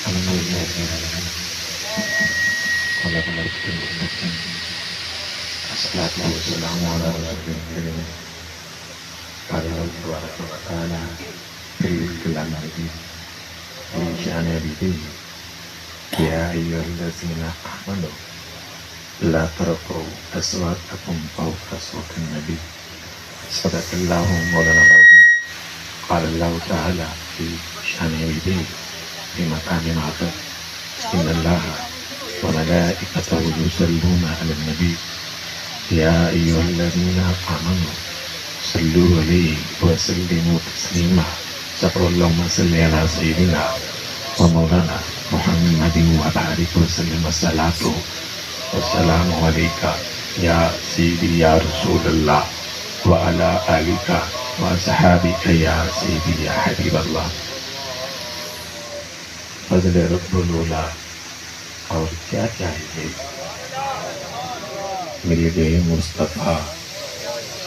الحمد لله خلق المستقيم الصلاة والسلام على رسول الكريم قال الله تبارك وتعالى في الكلام العظيم من شأن عبيده يا أيها الذين آمنوا لا ترفعوا أصواتكم فوق صوت النبي صدق الله مولانا العظيم قال الله تعالى في شأن عبيده في مقام آخر إن الله وملائكته يصلون على النبي يا أيها الذين آمنوا صلوا عليه وسلموا تسليما صلى اللهم صل على سيدنا ومولانا محمد وبارك وسلم الصلاة والسلام عليك يا سيدي يا رسول الله وعلى آلك وصحابك يا سيدي يا حبيب الله فضل رب العلا اور کیا چاہیے مل گئے مصطفیٰ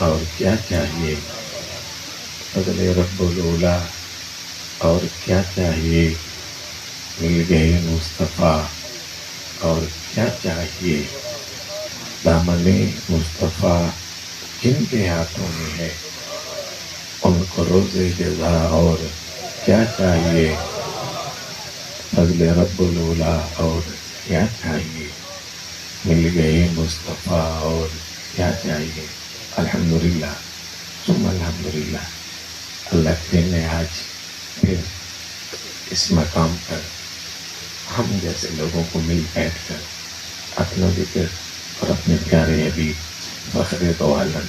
اور کیا چاہیے فضل رب العلا اور کیا چاہیے مل گئے مصطفیٰ اور کیا چاہیے دامن مصطفیٰ جن کے ہاتھوں میں ہے ان کو روز جزا اور کیا چاہیے فضل رب العلا اور کیا چاہیے مل گئے مصطفیٰ اور کیا چاہیے الحمدللہ ثم الحمدللہ اللہ کے نے آج پھر اس مقام پر ہم جیسے لوگوں کو مل بیٹھ کر اپنا ذکر اور اپنے پیارے حبیب فخر دو عالم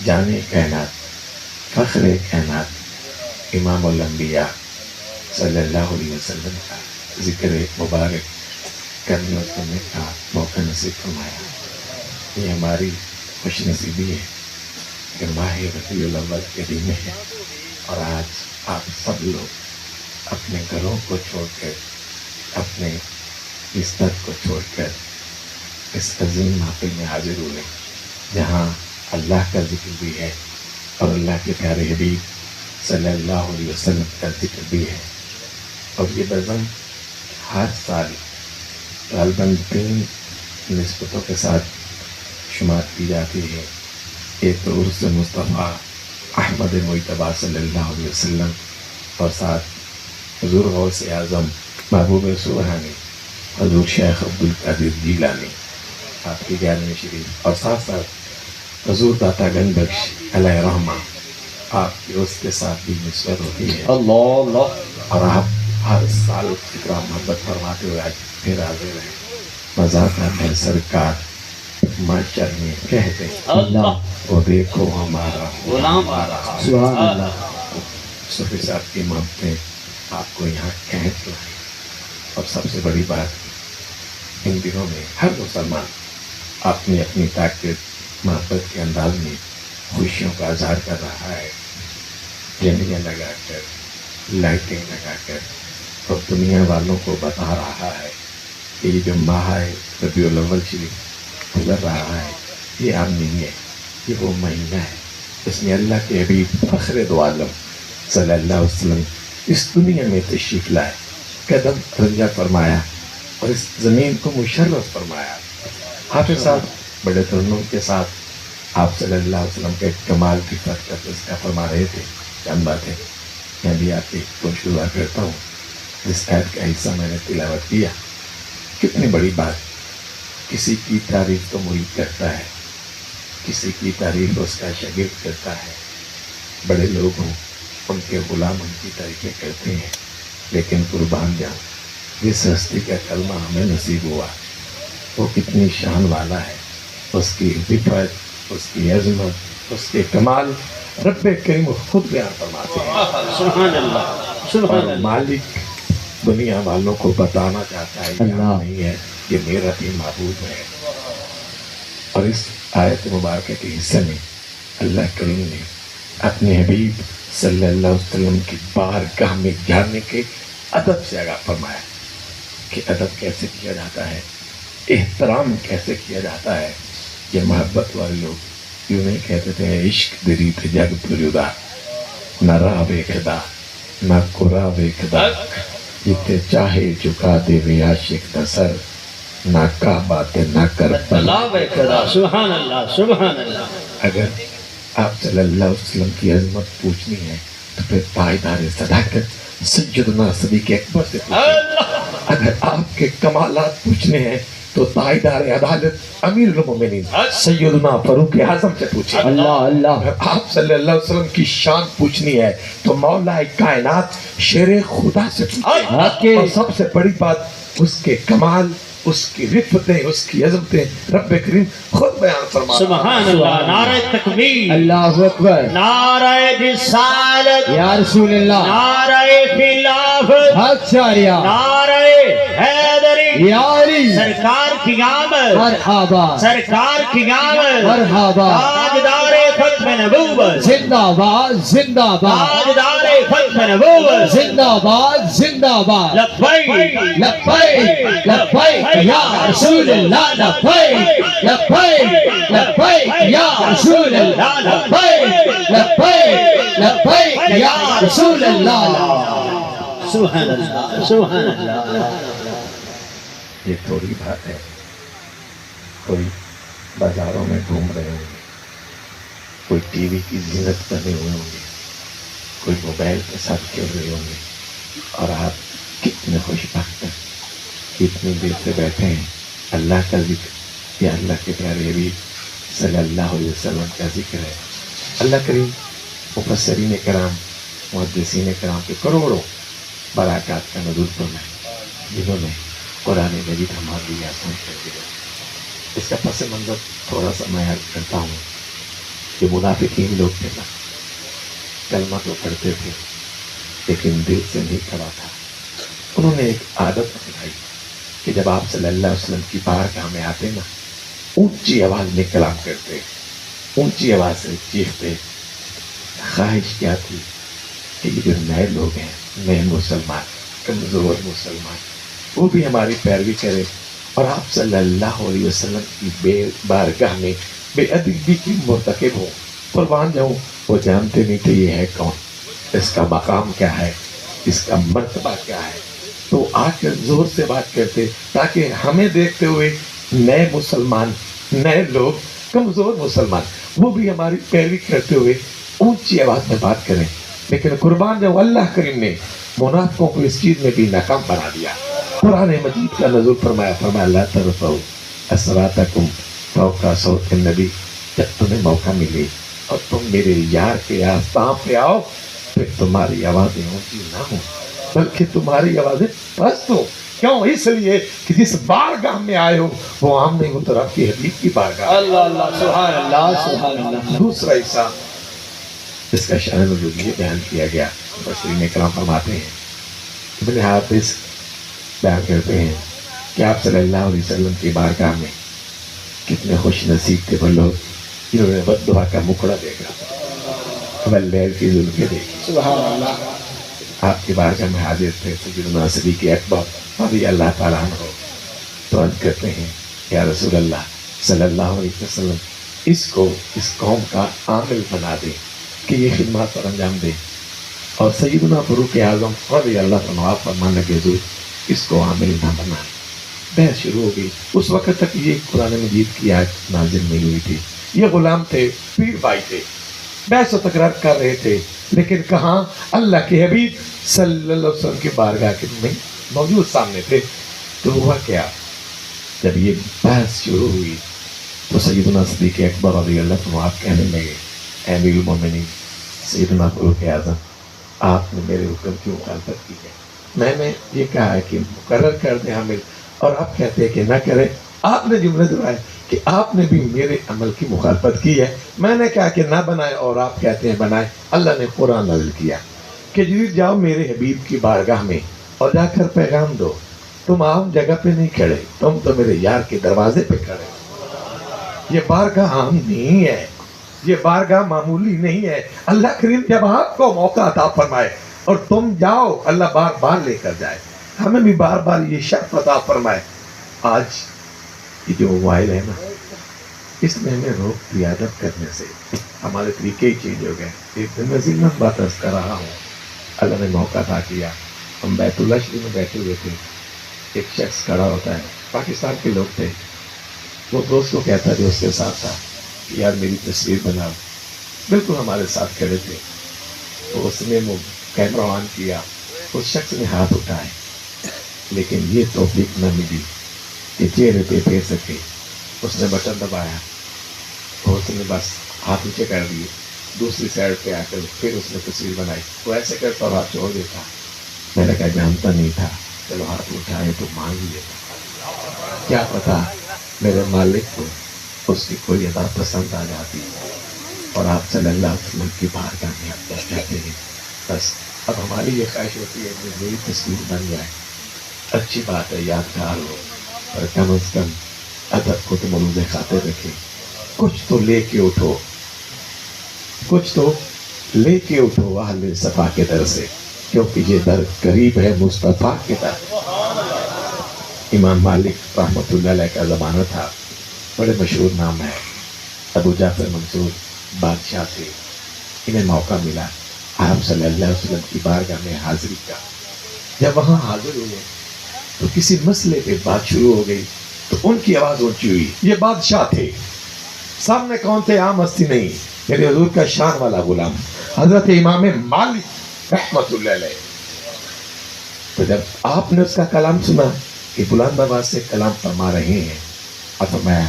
جامع کائنات فخر کائنات امام الانبیاء صلی اللہ علیہ وسلم کا ذکر مبارک کرنے اور سننے کا موقع نصیب فرمایا. یہ ہماری خوش نصیبی ہے کہ ماہ ربیع الاول کے دن ہے اور آج آپ سب لوگ اپنے گھروں کو چھوڑ کر اپنے بستر کو چھوڑ کر اس عظیم محفل میں حاضر ہوئے جہاں اللہ کا ذکر بھی ہے اور اللہ کے پیارے حبیب صلی اللہ علیہ وسلم کا ذکر بھی ہے. اور یہ بزم ہر سال غالباً 3 نسبتوں کے ساتھ شمار کی جاتی ہے. ایک تو عرس مصطفیٰ احمد مجتبیٰ صلی اللہ علیہ وسلم اور ساتھ حضور غوث اعظم محبوب سبحانی حضور شیخ عبدالقادر جیلانی آپ کی 11ویں شریف اور ساتھ ساتھ حضور داتا گنج بخش علیہ رحمہ آپ کی اس کے ساتھ بھی نسبت ہوتی ہے. اللہ اور آپ ہر سال فکر محبت فرماتے ہوئے آج پھر حاضر ہیں. مذاکرات ہے سرکار معاشر میں کہتے اللہ وہ دیکھو ہمارا غلام سبحان اللہ. صوفی صاحب کی محبتیں آپ کو یہاں کہت لائیں. اور سب سے بڑی بات ان دنوں میں ہر مسلمان اپنی اپنی طاقت محبت کے انداز میں خوشیوں کا اظہار کر رہا ہے. جھنڈیاں لگا کر لائٹیں لگا کر اور دنیا والوں کو بتا رہا ہے کہ یہ جو ماہ ربیع الاول شریف گزر رہا ہے یہ عام نہیں ہے، یہ وہ مہینہ ہے اس میں اللہ کے حبیب فخر دو عالم صلی اللہ علیہ وسلم اس دنیا میں تشریف لائے، قدم رنجا فرمایا اور اس زمین کو مشرف فرمایا. حافظ صاحب بڑے ترنم کے ساتھ آپ صلی اللہ علیہ وسلم کے کمال کی فتح کا تذکرہ فرما رہے تھے. چند باتیں میں بھی آپ کی کوشش کرتا ہوں. جس آیت کا حصہ میں نے تلاوت کیا، کتنی بڑی بات. کسی کی تعریف تو مرید کرتا ہے، کسی کی تعریف اس کا شاگرد کرتا ہے. بڑے لوگ ہوں ان کے غلام ان کی تعریفیں کرتے ہیں، لیکن قربان جاؤں جس ہستی کا کلمہ ہمیں نصیب ہوا وہ کتنی شان والا ہے. اس کی عظمت، اس کی عظمت، اس کے کمال رب کریم خود بیان فرماتے ہیں. سبحان اللہ سبحان اور اللہ. مالک دنیا والوں کو بتانا چاہتا ہے کہ اللہ. نہیں ہے، یہ میرا بھی معبود ہے. اور اس آیت مبارکہ کے حصے میں اللہ کریم نے اپنے حبیب صلی اللہ علیہ وسلم کی بارگاہ میں جانے کے ادب سے آگاہ فرمایا کہ ادب کیسے کیا جاتا ہے، احترام کیسے کیا جاتا ہے. یہ محبت والے لوگ یوں نہیں کہتے تھے عشق دری تے جگ پردا نہ راہ ویکھدا نہ قرا ویکھدا جتنے چاہے جھکا دے وے عاشق دا سر، نہ کعبہ تے نہ کربلا۔ اللہ خدا، سبحان اللہ سبحان اللہ۔ اگر آپ صلی اللہ علیہ وسلم کی عظمت پوچھنی ہے تو پھر پائیدار صداقت سیدنا صدیق اکبر سے پوچھیں۔ اگر آپ کے کمالات پوچھنے ہیں تو پائیدار عدالت امیر المومنین سیدنا فاروق اعظم سے پوچھیں۔ اللہ اللہ۔ اگر آپ صلی اللہ علیہ وسلم کی شان پوچھنی ہے تو مولا کائنات شیر خدا سے پوچھیں۔ اور سب سے بڑی بات اس کے کمال، اس کی رفتیں، اس کی عظمتیں رب کریم خود بیان فرما۔ سبحان اللہ۔ نعرہ تکبیر، اللہ اکبر، نعرہ رسالت، یا رسول اللہ، نعرہ خلافت، حق شاریہ، نعرہ حیدری، یا علی، سرکار کی آمد، مرحبا، سرکار کی آمد، مرحبا، تاجدار ختم نبوت، زندہ باد، زندہ باد، تاجدار ختم نبوت، زندہ باد، زندہ باد، لبیک لبیک لبیک یا رسول اللہ، لبیک لبیک لبیک یا رسول اللہ، لبیک لبیک لبیک یا رسول اللہ۔ سبحان اللہ سبحان اللہ۔ یہ تھوڑی بات ہے، کوئی بازاروں میں گھوم رہے ہوں گے، کوئی ٹی وی کی زینت بنے ہوئے ہوں گے، کوئی موبائل کے ساتھ کھیل رہے ہوں گے، اور آپ کتنے خوش بخت ہیں، کتنی دیر سے بیٹھے ہیں، اللہ کا ذکر یا اللہ کے پیارے حبیب صلی اللہ علیہ وسلم کا ذکر ہے۔ اللہ کریم مفسرین کرام، محدثین کرام کے کروڑوں برکات کا نزول فرمائے، جنہوں نے قرآن مجید ہمارے لیے آسان کر دیا۔ اس کا پس منظر تھوڑا سا میں عرض کرتا ہوں کہ منافقین لوگ تھے نا، کلمہ تو پڑھتے تھے لیکن دل سے نہیں کھڑا تھا۔ انہوں نے ایک عادت اپنائی کہ جب آپ صلی اللہ علیہ وسلم کی بارگاہ میں آتے نا، اونچی آواز میں کلام کرتے، اونچی آواز سے چیختے۔ خواہش کیا تھی کہ یہ جو نئے لوگ ہیں، نئے مسلمان، کمزور مسلمان، وہ بھی ہماری پیروی کرے اور آپ صلی اللہ علیہ وسلم کی بے بارگاہ میں بے ادبی کی مرتکب ہوں، قربان جاؤں۔ وہ جانتے نہیں تھے یہ ہے کون، اس کا مقام کیا ہے، اس کا مرتبہ کیا ہے، تو آ کر زور سے بات کرتے تاکہ ہمیں دیکھتے ہوئے نئے مسلمان، نئے لوگ، کمزور مسلمان، وہ بھی ہماری پیروی کرتے ہوئے اونچی آواز میں بات کریں۔ لیکن قربان جاؤں اللہ کریم نے منافقوں کو اس چیز میں بھی ناکام بنا دیا۔ قرآن مجید کا نزول فرمایا لا ترفعوا اصواتکم فوق صوت النبی، جب تمہیں موقع ملے اور تم میرے یار کے آستان پہ آؤ، پھر تمہاری آوازیں اونچی نہ ہوں بلکہ تمہاری آوازیں پست ہوں۔ کیوں؟ اس لیے کہ جس بارگاہ میں آئے ہو وہ عام نہیں ہو، تو رب کی حبیب کی بارگاہ۔ اللہ اللہ سبحان اللہ سبحان اللہ۔ دوسرا حصہ اس کا شأن نزول یہ بیان کیا گیا، مفسرین کرام فرماتے ہیں، ابن حافظ بیان کرتے ہیں کہ آپ صلی اللہ علیہ وسلم کی بارگاہ میں کتنے خوش نصیب تھے وہ لوگ جنہوں نے بد دعا کا مکڑا دیکھا، واللیل کی زلفیں دیکھی۔ سبحان اللہ۔ آپ کی بارگاہ میں حاضر تھے سیدنا صدیق اکبر رضی اللہ تعالیٰ عنہ، تو عرض کرتے ہیں یا رسول اللہ صلی اللہ علیہ وسلم اس کو اس قوم کا عامل بنا دے کہ یہ خدمات پر انجام دے، اور سیدنا فاروق اعظم رضی اللہ عنہ فرمانے لگے حضور اس کو عامل نہ بنائیں۔ بحث شروع ہو گئی۔ اس وقت تک یہ قرآن مجید کی آیت نازل نہیں ہوئی تھی، یہ غلام تھے، پیر بھائی تھے، بحث و تکرار کر رہے تھے، لیکن کہاں اللہ کے حبیب صلی اللہ علیہ وسلم کی بارگاہ کے میں موجود سامنے تھے۔ تو ہوا کیا، جب یہ بحث شروع ہوئی تو سیدنا صدیق اکبر رضی اللہ عنہ آپ کہنے لگے اے امیر المومنین سیدنا فاروق اعظم، آپ نے میرے حکم کی مخالفت کی ہے، میں نے یہ کہا ہے کہ مقرر کر دیں عامل، اور آپ کہتے ہیں کہ نہ کریں۔ آپ نے جملے دہرائے کہ آپ نے بھی میرے عمل کی مخالفت کی ہے، میں نے کہا کہ نہ بنائے اور آپ کہتے ہیں بنائے۔ اللہ نے قرآن نازل کیا کہ جی جاؤ میرے حبیب کی بارگاہ میں اور جا کر پیغام دو، تم عام جگہ پہ نہیں کھڑے، تم تو میرے یار کے دروازے پہ کھڑے۔ یہ بارگاہ عام نہیں ہے، یہ بارگاہ معمولی نہیں ہے۔ اللہ کریم جب آپ کو موقع عطا فرمائے اور تم جاؤ، اللہ بار بار لے کر جائے، ہمیں بھی بار بار یہ شرف عطا فرمائے۔ آج یہ جو موبائل ہے نا، اس نے ہمیں روک دیا ادب کرنے سے، ہمارے طریقے ہی چینج ہو گئے۔ ایک دن میں ضمن بات عرض کر رہا ہوں، اللہ نے موقع عطا کیا، ہم بیت اللہ شریف میں بیٹھے ہوئے تھے، ایک شخص کھڑا ہوتا ہے، پاکستان کے لوگ تھے، وہ دوست کو کہتا ہے جو اس کے ساتھ تھا کہ یار میری تصویر بناؤ، بالکل ہمارے ساتھ کھڑے تھے، تو اس نے وہ کیمرہ آن کیا، اس شخص نے ہاتھ اٹھائے لیکن یہ توفیق نہ ملی کہ چہرے پہ پھیر سکے، اس نے بٹن دبایا اور اس نے بس ہاتھ نیچے کر دیے، دوسری سائڈ پہ آ کر پھر اس نے تصویر بنائی، وہ ایسے کرتا اور ہاتھ چھوڑ دیتا، میں نے کہا جانتا نہیں تھا، چلو ہاتھ اٹھائے تو مانگ لیتا، کیا پتا میرے مالک کو اس کی کوئی ادا پسند آ جاتی اور آپ صلی اللہ علیہ وسلم کی بارگاہ میں آپ پہنچ جاتے ہیں۔ بس اب ہماری یہ خواہش ہوتی ہے کہ میری تصویر بن جائے، اچھی بات ہے، یادگار ہو، پر کم از کم ادب کو تو مروز خاطر رکھے، کچھ تو لے کے اٹھو، کچھ تو لے کے اٹھو اہل صفا کے در سے، کیونکہ یہ در قریب ہے مصطفیٰ کے در۔ امام مالک رحمۃ اللہ علیہ کا زمانہ تھا، بڑے مشہور نام ہے، ابو جعفر منصور بادشاہ تھے، انہیں موقع ملا آپ صلی اللہ علیہ وسلم کی بارگاہ میں حاضری کا۔ جب وہاں حاضر ہوئے تو کسی مسئلے پہ بات شروع ہو گئی تو ان کی آواز اونچی ہوئی، یہ بادشاہ تھے، سامنے کون تھے؟ عام ہستی نہیں، میرے حضور کا شان والا غلام حضرت امام مالک رحمۃ اللہ علیہ۔ تو جب آپ نے اس کا کلام سنا کہ بلند آواز سے کلام فرما رہے ہیں، اب میں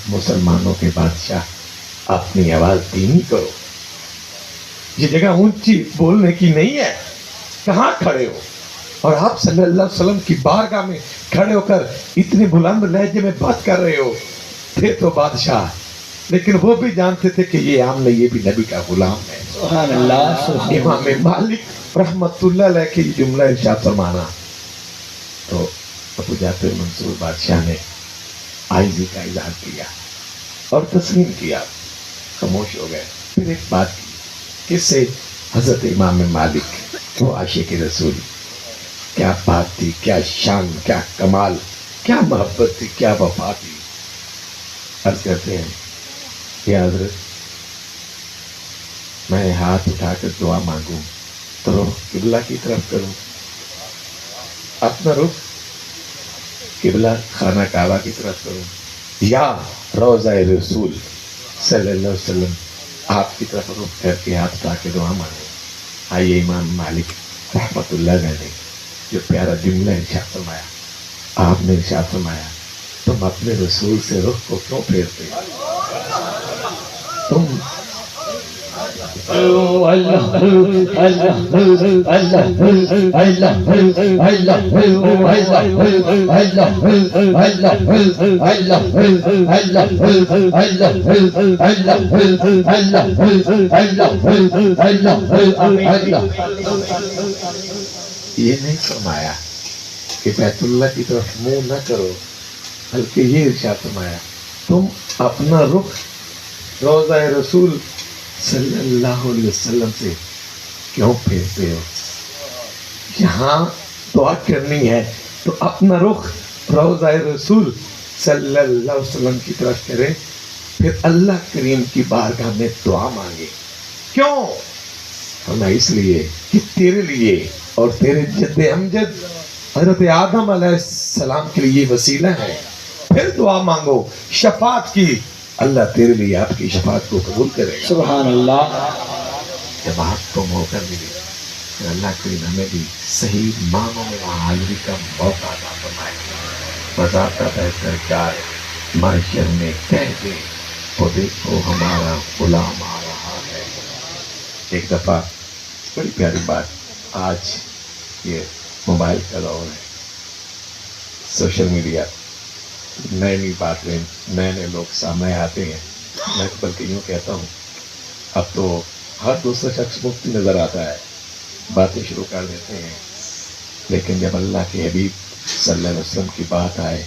مسلمانوں کے بادشاہ اپنی آواز دھیمی کرو، یہ جگہ اونچی بولنے کی نہیں ہے، کہاں کھڑے ہو اور آپ صلی اللہ علیہ وسلم کی بارگاہ میں کھڑے ہو کر اتنے بلند لہجے میں بات کر رہے ہو، تھے تو بادشاہ، لیکن وہ بھی جانتے تھے کہ یہ عام نہیں، یہ بھی نبی کا غلام ہے۔ سبحان اللہ، سبحان امام مالک رحمۃ اللہ علیہ کے یہ جملہ ارشاد فرمانا، تو ابو جعفر منصور بادشاہ نے عاجزی کا اظہار کیا اور تسلیم کیا، خاموش ہو گئے۔ پھر ایک بات کی، کس سے؟ حضرت امام مالک، وہ عاشق رسول، کیا بات تھی، کیا شان، کیا کمال، کیا محبت تھی، کیا وفا تھی۔ عرض کرتے ہیں یا حضرت میں ہاتھ اٹھا کر دعا مانگوں تو رخ قبلہ کی طرف کروں، اپنا رخ قبلہ خانہ کعبہ کی طرف کروں، یا روضہ رسول صلی اللہ علیہ وسلم آپ کی طرف رخ کر کے ہاتھ اٹھا کے دعا مانگوں؟ آئیے امام مالک رحمۃ اللہ علیہ نے جو پیارا جملہ ارشاد فرمایا، آپ نے ارشاد فرمایا تم اپنے رسول سے رخ کو کیوں پھیرتے؟ تم یہ نہیں فرمایا کہ بیت اللہ کی طرف منہ نہ کرو، بلکہ یہ ارشاد فرمایا تم اپنا رخ روضہ رسول صلی اللہ علیہ وسلم سے کیوں پھیرتے ہو؟ یہاں دعا کرنی ہے تو اپنا رخ روضہ رسول صلی اللہ علیہ وسلم کی طرف کریں، پھر اللہ کریم کی بارگاہ میں دعا مانگے۔ کیوں؟ فرمایا اس لیے کہ تیرے لیے اور تیرے جد امجد حضرت آدم علیہ السلام کے لیے وسیلہ ہے، پھر دعا مانگو شفاعت کی، اللہ تیرے لیے آپ کی شفاعت کو قبول کرے گا۔ سبحان اللہ۔ جب آپ کو موقع ملے تو اللہ کریم ہمیں بھی صحیح معنوں میں وہاں حاضری کا موقع عطا فرمائے۔ بذات سرکار معاشر میں کہہ دے وہ دیکھو ہمارا غلام آ رہا ہے۔ ایک دفعہ بڑی پیاری بات، آج یہ موبائل کا دور ہے، سوشل میڈیا، نئی نئی باتیں، نئے نئے لوگ سامنے آتے ہیں۔ میں بلکہ یوں کہتا ہوں اب تو ہر دوسرا شخص مفتی نظر آتا ہے، باتیں شروع کر دیتے ہیں، لیکن جب اللہ کے حبیب صلی اللہ علیہ وسلم کی بات آئے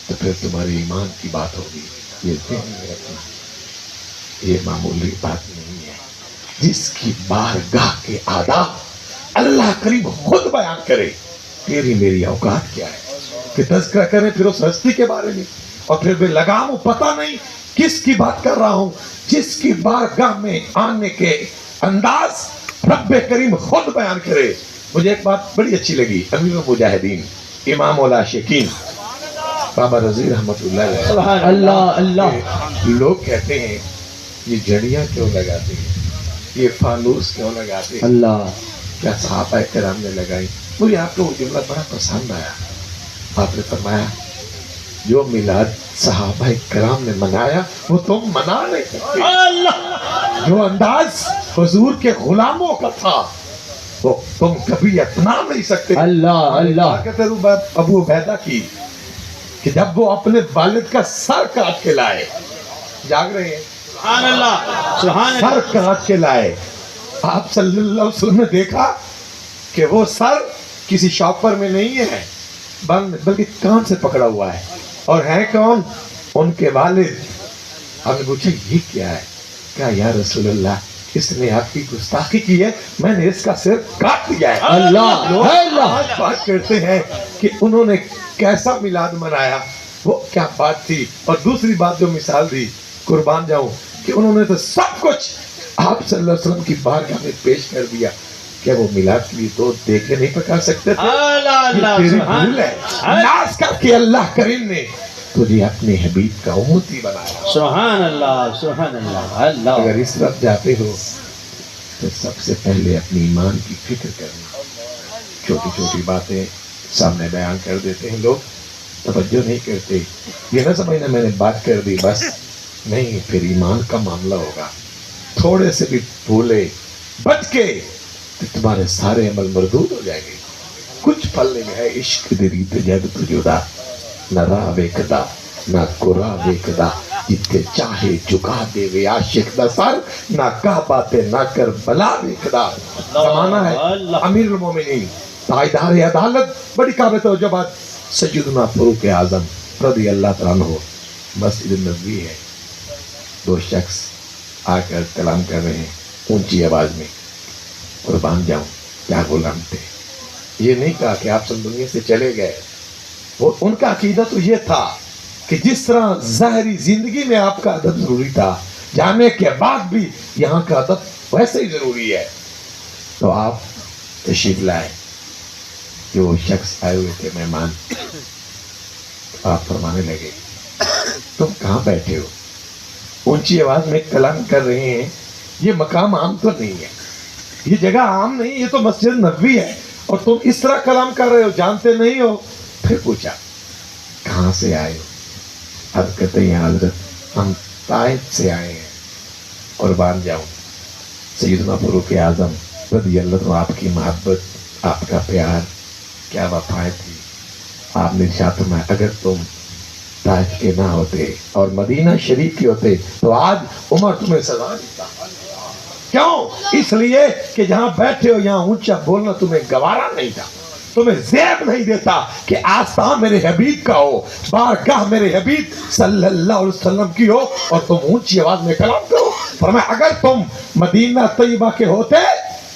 تو پھر تمہاری ایمان کی بات ہوگی۔ یہ ذہن میں رکھنا، یہ معمولی بات نہیں ہے۔ جس کی بارگاہ کے آداب اللہ کریم خود بیان کرے، تیری میری اوقات کیا ہے کہ تذکرہ کریں پھر اس ہستی کے بارے میں، اور پھر میں لگاموں پتہ نہیں کس کی بات کر رہا ہوں، جس کی بارگاہ میں آنے کے انداز رب کریم خود بیان کرے۔ مجھے ایک بات بڑی اچھی لگی، امیر المجاہدین امام العاشقین بابا رضی رحمت اللہ علیہ سبحان اللہ اللہ کہ لوگ کہتے ہیں یہ جڑیاں کیوں لگاتے ہیں، یہ فانوس کیوں لگاتے ہیں، اللہ کیا صحابہ کرام نے لگائی؟ مجھے آپ کو وہ جملہ بڑا پسند آیا. آپ نے فرمایا جو میلاد صحابہ کرام نے منایا وہ تم منا نہیں سکتے. اللہ جو انداز حضور کے غلاموں کا تھا وہ تم کبھی اپنا نہیں سکتے. اللہ اللہ کہتے ابو عبیدہ کی کہ جب وہ اپنے والد کا سر کاٹ کے لائے، جاگ رہے ہیں، سبحان اللہ سبحان سر کاٹ کے لائے، آپ صلی اللہ علیہ وسلم نے دیکھا کہ وہ سر کسی شاپر میں نہیں ہے بلکہ کان سے پکڑا ہوا ہے، اور ہے کون؟ ان کے والد. ہم نے پوچھا یہ کیا ہے؟ کہا یا رسول اللہ اس نے آپ کی گستاخی کی ہے، میں نے اس کا سر کاٹ دیا ہے. اللہ لوگ اللہ آج بات کرتے ہیں کہ انہوں نے کیسا میلاد منایا، وہ کیا بات تھی. اور دوسری بات جو مثال دی، قربان جاؤں، کہ انہوں نے تو سب کچھ آپ صلی اللہ علیہ وسلم کی بارگاہ میں پیش کر دیا. کیا وہ میلاد کے لیے دو دیکھے نہیں پکا سکتے تھے؟ یہ تیری بھول ہے. ناز کر کے اللہ کریم نے تجھے اپنے حبیب کا امتی بنایا. سبحان اللہ اللہ اگر اس طرف جاتے ہو تو سب سے پہلے اپنی ایمان کی فکر کرنا. چھوٹی چھوٹی باتیں سامنے بیان کر دیتے ہیں لوگ، توجہ نہیں کرتے. یہ نہ سمجھنا میں نے بات کر دی بس، نہیں، پھر ایمان کا معاملہ ہوگا. تھوڑے سے بھی بھولے بچ کے تو تمہارے سارے عمل مردود ہو جائیں گے. کچھ پھل نہیں ہے عشق دری تے جد تو جدا، نہ راہ ویکھدا نہ قرا ویکھدا، جتھے چاہے جھکا دے وے عاشق دا سر، نہ کعبہ تے نہ کربلا ویکھدا. زمانہ ہے امیر المومنین تاجدار عدالت، بڑی قابل توجہ بات، سیدنا فاروق اعظم رضی اللہ تعالیٰ عنہ. مسجد نبوی ہے، دو شخص آ کر کلام کر رہے ہیں اونچی آواز میں. قربان جاؤں کیا غلام تھے. یہ نہیں کہا کہ آپ سب دنیا سے چلے گئے. وہ ان کا عقیدہ تو یہ تھا کہ جس طرح ظاہری زندگی میں آپ کا ادب ضروری تھا، جانے کے بعد بھی یہاں کا ادب ویسے ہی ضروری ہے. تو آپ تشریف لائے. جو شخص آئے ہوئے تھے مہمان، آپ فرمانے لگے تم کہاں بیٹھے ہو؟ اونچی آواز میں کلام کر رہے ہیں. یہ مقام عام تو نہیں ہے، یہ جگہ عام نہیں، یہ تو مسجد نبوی ہے، اور تم اس طرح کلام کر رہے ہو، جانتے نہیں ہو. پھر پوچھا کہاں سے آئے ہو؟ اب کہتے ہیں حضرت ہم طائف سے آئے ہیں. قربان جاؤں سیدنا فاروق اعظم رضی اللہ عنہ، آپ کی محبت، آپ کا پیار، کیا وفائیں تھی. آپ نے ارشاد فرمایا اگر تم طائف کے نہ ہوتے اور مدینہ شریف کے ہوتے تو آج عمر تمہیں سزا دیتا. کیوں؟ اس لیے کہ جہاں بیٹھے ہو یہاں اونچا بولنا تمہیں گوارا نہیں تھا، تمہیں زیب نہیں دیتا کہ آستان میرے حبیب کا ہو، بارگاہ میرے حبیب صلی اللہ علیہ وسلم کی ہو، اور تم اونچی آواز میں کلام کرو. فرمایا اگر تم مدینہ طیبہ کے ہوتے.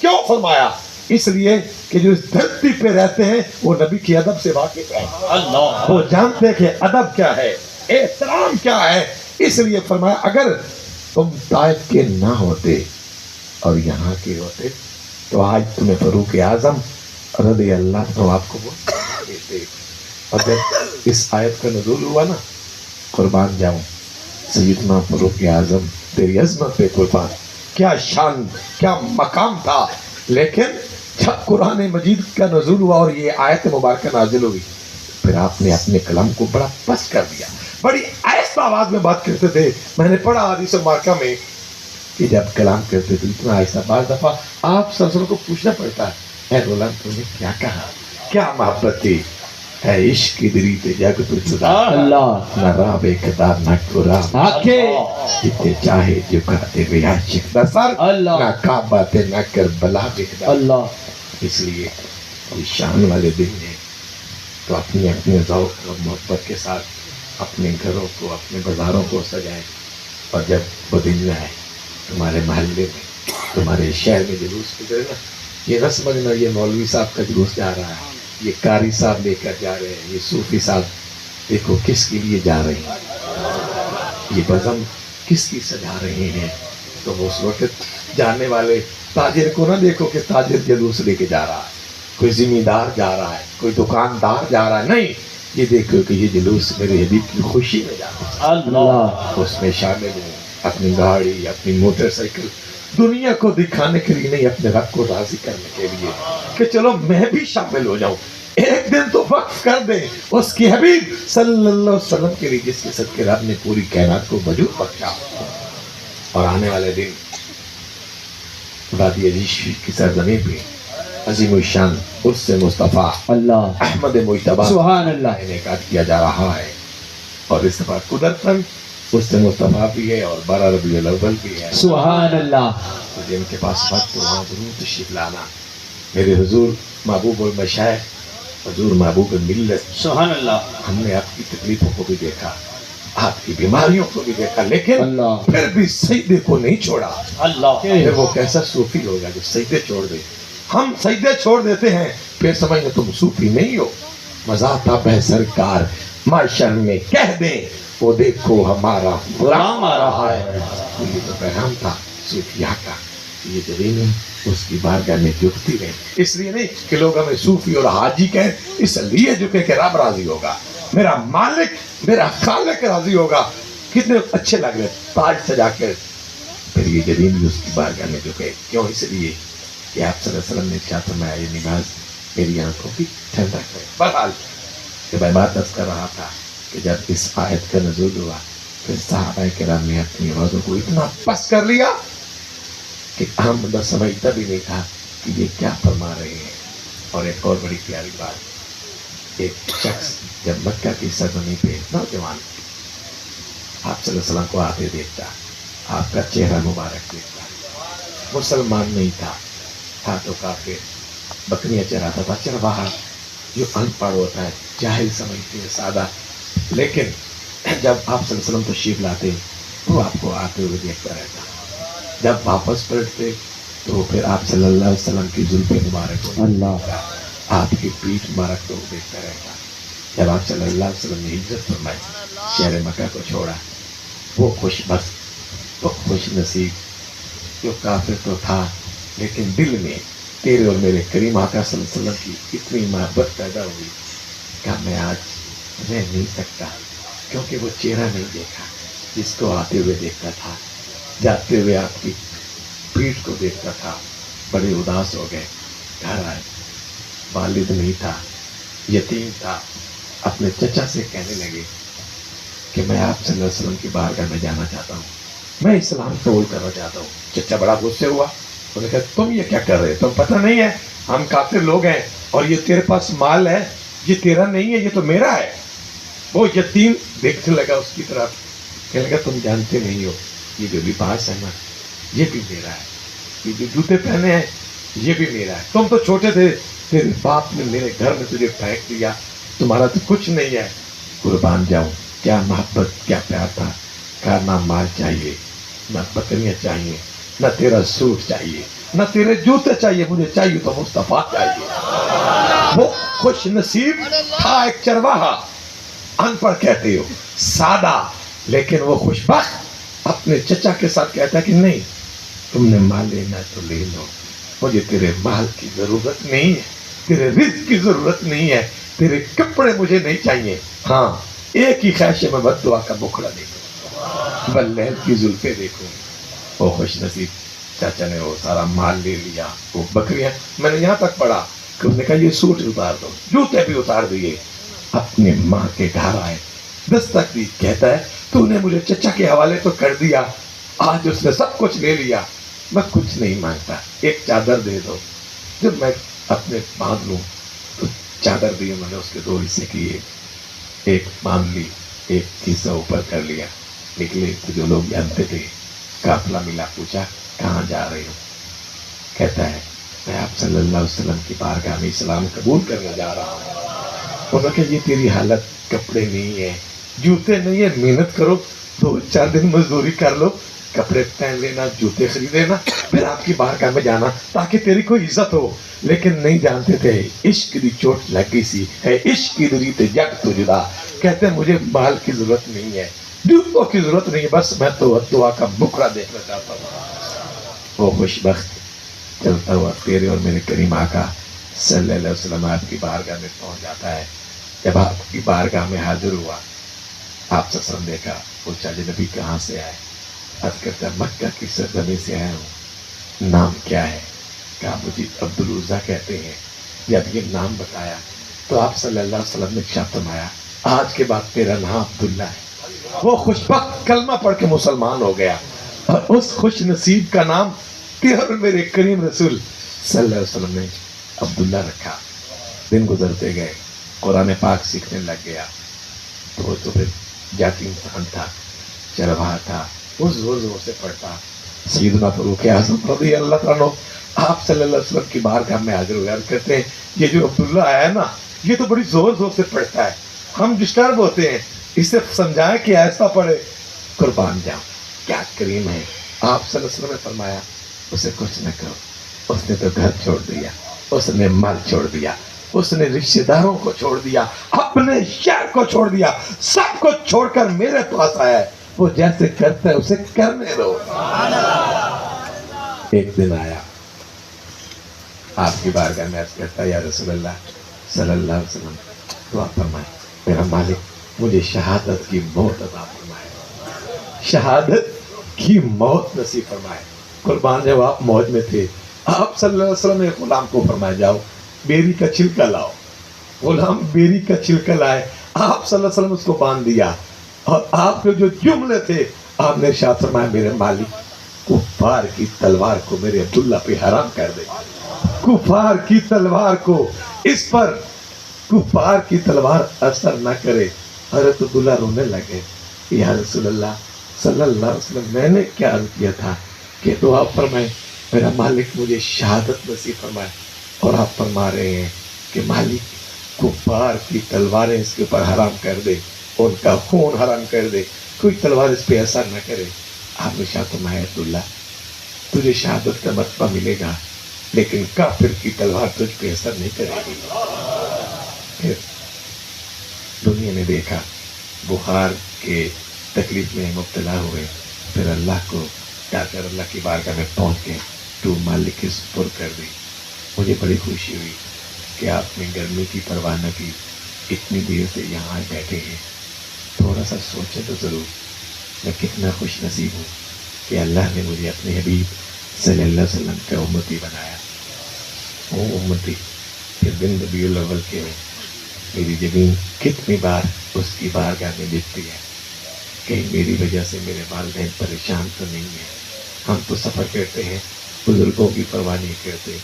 کیوں فرمایا؟ اس لیے کہ جو اس دھرتی پہ رہتے ہیں وہ نبی کی ادب سے واقف ہیں. اللہ وہ جانتے کہ ادب کیا ہے، احترام کیا ہے. اس لیے فرمایا اگر تم طائف کے نہ ہوتے اور یہاں کے ہوتے تو آج تمہیں فاروق اعظم رضی اللہ عنہ آپ کو وہ دیتے. اور جب اس آیت کا نزول ہوا نا، قربان جاؤں سیدنا فاروق اعظم تیری عظمت پہ قربان، کیا شان، کیا مقام تھا. لیکن جب قرآن مجید کا نزول ہوا اور یہ آیت مبارکہ نازل ہوئی، پھر آپ نے اپنے کلام کو بڑا پست کر دیا، بڑی آہستہ آواز میں بات کرتے تھے. میں نے پڑھا حدیث مبارکہ میں کہ جب کلام کرتے تھے اتنا آہستہ، بعض دفعہ آپ صلی اللہ علیہ وسلم کو پوچھنا پڑتا ہے اے غلام تم نے کیا کہا، کیا محبت تھی. اے عشق کی دری تے جگ تو جدا، اللہ نہ راہ بےخدا نہ قرا، آنکھیں جتنے چاہے جھکا دے وے عاشق دا سر، اللہ نہ کعبہ تے نہ کربلا بےخدا. اللہ اس لیے یہ شان والے دن ہیں تو اپنے اپنے ذوق اور محبت کے ساتھ اپنے گھروں کو، اپنے بازاروں کو سجائیں. اور جب وہ دن آئے تمہارے محلے میں، تمہارے شہر میں جلوس گزرے نا، یہ نہ سمجھنا یہ مولوی صاحب کا جلوس جا رہا ہے، یہ قاری صاحب لے کر جا رہے ہیں، یہ صوفی صاحب دیکھو کس کے لیے جا رہے ہیں، یہ بزم کس کی سجا رہے ہیں. تو اس وقت جانے والے تاجر کو نہ دیکھو کہ تاجر جلوس لے کے جا رہا ہے، کوئی زمیندار جا رہا ہے، کوئی دکاندار جا رہا ہے، نہیں، یہ دیکھو کہ یہ جلوس میرے حبیب کی خوشی میں جا رہا ہے، اللہ اس میں شامل ہوں، اپنی گاڑی، اپنی موٹر سائیکل، دنیا کو دکھانے کے لیے نہیں، اپنے رب کو راضی کرنے کے لیے کہ چلو میں بھی شامل ہو جاؤں۔ ایک دن تو وقف کر دیں اس کی حبیب صلی اللہ علیہ وسلم کے لیے، جس کے صدقے رب نے پوری کائنات کو وجود بخشا۔ اور آنے والے دن وادی عریش کی سرزمین پہ عظیم الشان عرس مصطفیٰ اللہ احمد مجتبیٰ سبحان اللہ کا انعقاد کیا جا رہا ہے، اور اس دفعہ قدرتاً عرس مصطفیٰ بھی ہے اور 12 ربیع الاول بھی ہے۔ سبحان اللہ تو جن کے پاس وقت وہاں ضرور تشریف لانا۔ میرے حضور محبوب المشائخ، حضور محبوب ملت، سبحان اللہ ہم نے آپ کی تکلیفوں کو بھی دیکھا، آپ کی بیماریوں کو بھی دیکھا، لیکن اللہ پھر بھی سجدے کو نہیں چھوڑا۔ اللہ پھر وہ کیسا صوفی ہوگا جو سجدے چھوڑ دے؟ ہم سجدے چھوڑ دیتے ہیں، پھر سمجھیں تم صوفی نہیں ہو۔ مزاح ہے سرکار معاشر میں کہہ دیں، وہ دیکھو ہمارا غلام آ رہا ہے۔ یہ تو پیغام تھا صوفیاء کا، یہ جبینی اس کی بارگاہ میں جھکتی رہے، اس لیے نہیں کہ لوگ ہمیں صوفی اور حاجی کہیں، اس لیے جھکے کہ رب راضی ہوگا، میرا مالک میرا خالق راضی ہوگا۔ کتنے اچھے لگ رہے تاج سجا کے، پھر یہ جبین بھی اس کی بارگاہ میں جھکے، کیوں؟ اس لیے کہ آپ صلی اللہ علیہ وسلم نے کیا فرمایا، یہ نماز میری آنکھوں کی ٹھنڈا کرے۔ بہرحال کہ میں بات عرض کر رہا تھا کہ جب اس آیت کا نزول ہوا پھر صحابہ کرام نے اپنی آوازوں کو اتنا پس کر لیا کہ ہم بندہ سمجھتا بھی نہیں تھا کہ یہ کیا فرما رہے ہیں۔ اور ایک اور بڑی پیاری بات، ایک شخص جب مکہ کی سرزمین پہ نوجوان آپ صلی اللہ علیہ وسلم کو آتے دیکھتا، آپ کا چہرہ مبارک دیکھتا، مسلمان نہیں تھا تو کافر، بکریاں چراتا تھا، چرواہا جو ان پڑھ ہوتا ہے، جاہل سمجھتے ہیں، سادہ، لیکن جب آپ صلی اللہ علیہ وسلم تشریف لاتے وہ آپ کو آتے ہوئے دیکھتا رہتا، جب واپس پلٹتے تو پھر آپ صلی اللہ علیہ وسلم کی زلف مبارک کو اللہ آپ کی پیٹھ مبارک کو دیکھتا رہتا۔ جب آپ صلی اللہ علیہ وسلم نے ہجرت فرمائی، شہر مکہ کو چھوڑا، وہ خوش بخت، وہ خوش نصیب جو کافر تو تھا، لیکن دل میں تیرے اور میرے کریم آقا صلی اللہ علیہ وسلم کی اتنی محبت پیدا ہوئی کہ میں آج رہ نہیں سکتا، کیونکہ وہ چہرہ نہیں دیکھا جس کو آتے ہوئے دیکھتا تھا، جاتے ہوئے آپ کی پیٹھ کو دیکھتا تھا۔ بڑے اداس ہو گئے، گھر آئے، والد نہیں تھا، یتیم تھا، اپنے چچا سے کہنے لگے کہ میں آپ صلی اللہ علیہ وسلم کی بارگاہ میں جانا چاہتا ہوں، میں اسلام قبول کرنا چاہتا ہوں۔ چچا بڑا غصے ہوا، انہوں نے کہا تم یہ کیا کر رہے، تم پتہ نہیں ہے ہم کافر لوگ ہیں اور یہ تیرے پاس مال ہے، یہ تیرا نہیں ہے، یہ تو میرا ہے۔ وہ یتیم دیکھنے لگا اس کی طرف، کہنے لگا تم جانتے نہیں ہو، یہ جو لباس ہے نا یہ بھی میرا ہے، یہ جو جوتے پہنے ہیں یہ بھی میرا ہے، تم تو چھوٹے تھے، تیرے باپ نے میرے گھر میں تجھے پھینک دیا، تمہارا تو کچھ نہیں ہے، قربان جاؤں۔ کیا محبت، کیا پیار تھا، کہا نہ مال چاہیے، نہ بکریاں چاہیے، نہ تیرا سوٹ چاہیے، نہ تیرے جوتے چاہیے، مجھے چاہیے تو مصطفیٰ چاہیے۔ وہ خوش نصیب تھا، ایک چرواہا، ان پڑھ کہتے ہو، سادہ، لیکن وہ خوش بخت اپنے چچا کے ساتھ کہتا ہے کہ نہیں، تم نے مال لینا ہے تو لے لو، مجھے تیرے مال کی ضرورت نہیں ہے، تیرے رزق کی ضرورت نہیں ہے، تیرے کپڑے مجھے نہیں چاہیے، ہاں ایک ہی خواہش ہے، میں بد دعا کا بکھڑا دیکھوں، بلیل کی زلفیں دیکھوں۔ وہ خوش نصیب چاچا نے وہ سارا مال لے لیا، وہ بکریاں، میں نے یہاں تک پڑھا کہ انہوں نے کہا یہ سوٹ اتار دو، جوتے بھی اتار دیے، اپنے ماں کے گھر آئے، دستک دی، کہتا ہے تو نے مجھے چچا کے حوالے تو کر دیا، آج اس نے سب کچھ لے لیا، میں کچھ نہیں مانگتا، ایک چادر دے دو، جب میں اپنے باندھ لوں تو چادر دی، میں نے اس کے 2 حصے کیے، ایک باندھ لی، ایک حصہ اوپر کر لیا، نکلے تو جو لوگ جانتے تھے، قافلہ ملا، پوچھا کہاں جا رہے ہو، کہتا ہے میں آپ صلی اللہ علیہ وسلم کی بارگاہ میں اسلام قبول کرنے جا رہا ہوں۔ انہوں نے کہا یہ تیری حالت، کپڑے نہیں ہیں، جوتے نہیں ہیں، محنت کرو، 2-4 دن مزدوری کر لو، کپڑے پہن لینا، جوتے خرید لینا، پھر آپ کی بارگاہ میں جانا تاکہ تیری کوئی عزت ہو۔ لیکن نہیں جانتے تھے عشق دی چوٹ لگ گئی سی ہے، عشق کی دری تے جگ تو جدا، کہتے ہیں مجھے مال کی ضرورت نہیں ہے، جوتوں کی ضرورت نہیں ہے، بس میں تو دعا کا بکرا دیکھنا چاہتا ہوں۔ وہ خوش بخت چلتا ہوا تیرے اور میرے کریم آقا صلی اللہ علیہ وسلم آپ کی بارگاہ میں پہنچ جاتا ہے. جب آپ کی بارگاہ میں حاضر ہوا, آپ سے سن دیکھا, پوچھا جی نبی کہاں سے آئے؟ عرض کرتا مکہ کی سرزمین سے آیا ہوں. نام کیا ہے؟ کہا مجھے عبدالعزیٰ کہتے ہیں. جب یہ نام بتایا تو آپ صلی اللہ علیہ وسلم نے کیا فرمایا؟ آج کے بعد تیرا نام عبداللہ ہے. وہ خوشبخت کلمہ پڑھ کے مسلمان ہو گیا, اور اس خوش نصیب کا نام پھر میرے کریم رسول صلی اللہ علیہ وسلم نے عبداللہ رکھا. دن گزرتے گئے, قرآن پاک سیکھنے لگ گیا. تو پھر جاتی انسان تھا, چرواہا تھا, وہ زور زور سے پڑھتا. سیدنا فاروق اعظم رضی اللہ تعالیٰ عنہ آپ صلی اللہ علیہ وسلم کی بارگاہ میں حاضر ہوئے, عرض کرتے ہیں یہ جو عبداللہ آیا ہے نا, یہ تو بڑی زور زور سے پڑھتا ہے, ہم ڈسٹرب ہوتے ہیں, اسے سمجھائیں کہ ایسا پڑھے. قربان جاؤں, کیا کریم ہے. آپ صلی اللہ علیہ وسلم نے فرمایا اسے کچھ نہ کرو. اس نے تو گھر چھوڑ دیا, اس نے مال چھوڑ دیا, اس نے رشتے داروں کو چھوڑ دیا, اپنے شہر کو چھوڑ دیا, سب کو چھوڑ کر میرے پاس آیا ہے. وہ جیسے کرتا ہے اسے کرنے دو. ایک دن آیا آپ کی بارگاہ میں, عرض کرتا یا رسول اللہ صلی اللہ علیہ وسلم دعا فرمائے, میرا مالک مجھے شہادت کی موت عطا فرمائے, شہادت کی موت نصیب فرمائے. قربان جب آپ موج میں تھے, آپ صلی اللہ علیہ وسلم نے غلام کو فرمایا جاؤ بیری کا چھلکا لاؤ. غلام بیری کا چھلکا لائے, آپ صلی اللہ علیہ وسلم اس کو باندھ دیا, اور آپ کے جو جملے تھے آپ نے ارشاد فرمایا میرے مالک کفار کی تلوار کو میرے عبداللہ پہ حرام کر دے. کفار کی تلوار کو اس پر, کفار کی تلوار اثر نہ کرے. حضرت عبداللہ رونے لگے, یا رسول اللہ صلی اللہ علیہ وسلم میں نے کیا عرض کیا تھا کہ دعا فرمائے میرا مالک مجھے شہادت نصیب فرمائے, اور آپ فرما رہے ہیں کہ مالک کفار کی تلواریں اس کے اوپر حرام کر دے, ان کا خون حرام کر دے, کوئی تلوار اس پہ اثر نہ کرے. آپ نے شاہ فرمایا عبداللہ تجھے شہادت کا مرتبہ ملے گا, لیکن کافر کی تلوار تجھ پہ اثر نہیں کرے گی. پھر دنیا نے دیکھا, بخار کے تکلیف میں مبتلا ہوئے, پھر اللہ کو کیا کر اللہ کی بارگاہ میں پہنچ کے تو مالک کے سپرد کر دی. مجھے بڑی خوشی ہوئی کہ آپ نے گرمی کی پرواہ نہ کی, اتنی دیر سے یہاں بیٹھے ہیں. تھوڑا سا سوچے تو ضرور میں کتنا خوش نصیب ہوں کہ اللہ نے مجھے اپنے حبیب صلی اللہ علیہ وسلم کا امتی بنایا. وہ امتی پھر دن ربیع الاول کے میری زمین کتنی بار اس کی بارگاہ میں لکھتی ہے کہ میری وجہ سے میرے والدین پریشان تو نہیں ہیں. ہم تو سفر کرتے ہیں, بزرگوں کی پرواہ نہیں کرتے.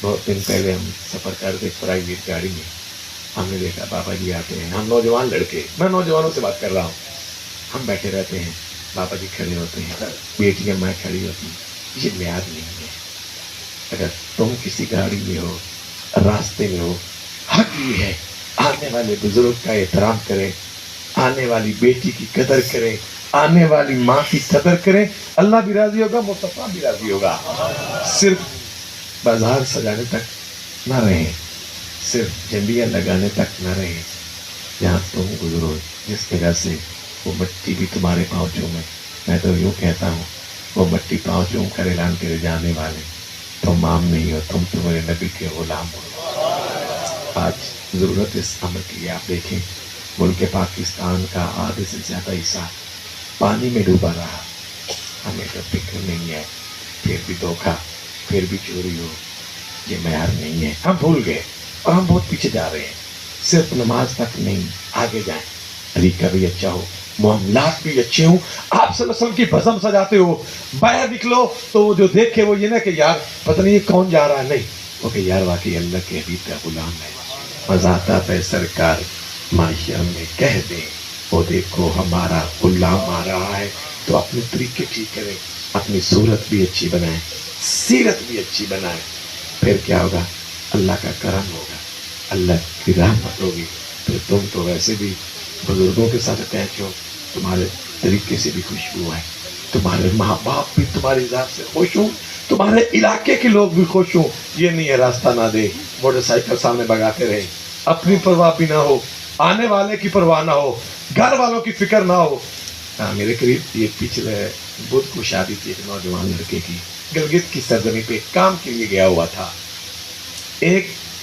بہت دن پہلے ہم سفر کرتے پرائیویٹ گاڑی میں, ہم نے دیکھا بابا جی آتے ہیں, ہم نوجوان لڑکے, میں نوجوانوں سے بات کر رہا ہوں, ہم بیٹھے رہتے ہیں, بابا جی کھڑے ہوتے ہیں, بیٹیاں ماں کھڑی ہوتی ہیں. یہ میعاد نہیں ہے. اگر تم کسی گاڑی میں ہو, راستے میں ہو, حق یہ ہے آنے والے بزرگ کا احترام کریں, آنے والی بیٹی کی قدر کریں, آنے والی ماں کی قدر کریں. اللہ بھی راضی ہوگا, مصطفیٰ بھی راضی ہوگا. صرف بازار سجانے تک نہ رہیں, صرف جھنڈیاں لگانے تک نہ رہیں. جہاں تم گزرو جس جگہ سے وہ مٹی بھی تمہارے پاؤں چومے. میں تو یوں کہتا ہوں وہ مٹی پاؤں چوم کر اعلان کرے جانے والے تم عام نہیں ہو, تم تو میرے نبی کے غلام ہو. آج ضرورت اس عمل کی ہے. آپ دیکھیں ملک پاکستان کا آدھے سے زیادہ حصہ پانی میں ڈوبا رہا. ہمیں تو فکر نہیں ہے, پھر بھی دھوکہ, پھر بھی چوری ہو, یہ معیار نہیں ہے. ہم بھول گئے اور ہم بہت پیچھے جا رہے ہیں. صرف نماز تک نہیں, آگے جائیں. طریقہ بھی اچھا ہو, معاملات بھی اچھے ہوں. آپ صلی اللہ علیہ وسلم کی بزم سجاتے ہو, باہر نکلو تو وہ جو دیکھے وہ یہ نہ کہ یار پتہ نہیں یہ کون جا رہا ہے, نہیں, وہ کہ یار واقعی اللہ کے حبیب کا غلام ہے. مزہ آتا ہے سرکار معاشرہ میں کہہ دیں وہ دیکھو ہمارا غلام آ رہا ہے. تو اپنے طریقے ٹھیک کریں, اپنی صورت بھی اچھی بنائیں, سیرت بھی اچھی بنائیں. پھر کیا ہوگا؟ اللہ کا کرم ہوگا, اللہ کی رحمت ہوگی. پھر تم تو ویسے بھی بزرگوں کے ساتھ اٹیچ ہو, تمہارے طریقے سے بھی خوشبو ہے, تمہارے ماں باپ بھی تمہاری ذات سے خوش ہوں, تمہارے علاقے کے لوگ بھی خوش ہوں. یہ نہیں ہے راستہ نہ دے, موٹر سائیکل سامنے بگاتے رہے, اپنی پرواہ بھی نہ ہو, آنے والے کی پرواہ نہ ہو, گھر والوں کی فکر نہ ہو. میرے قریب یہ پچھلے بدھ کو شادی تھی ایک نوجوان لڑکے کی, گلگت کی سرزمین پہ کام کے لیے گیا ہوا تھا. ایک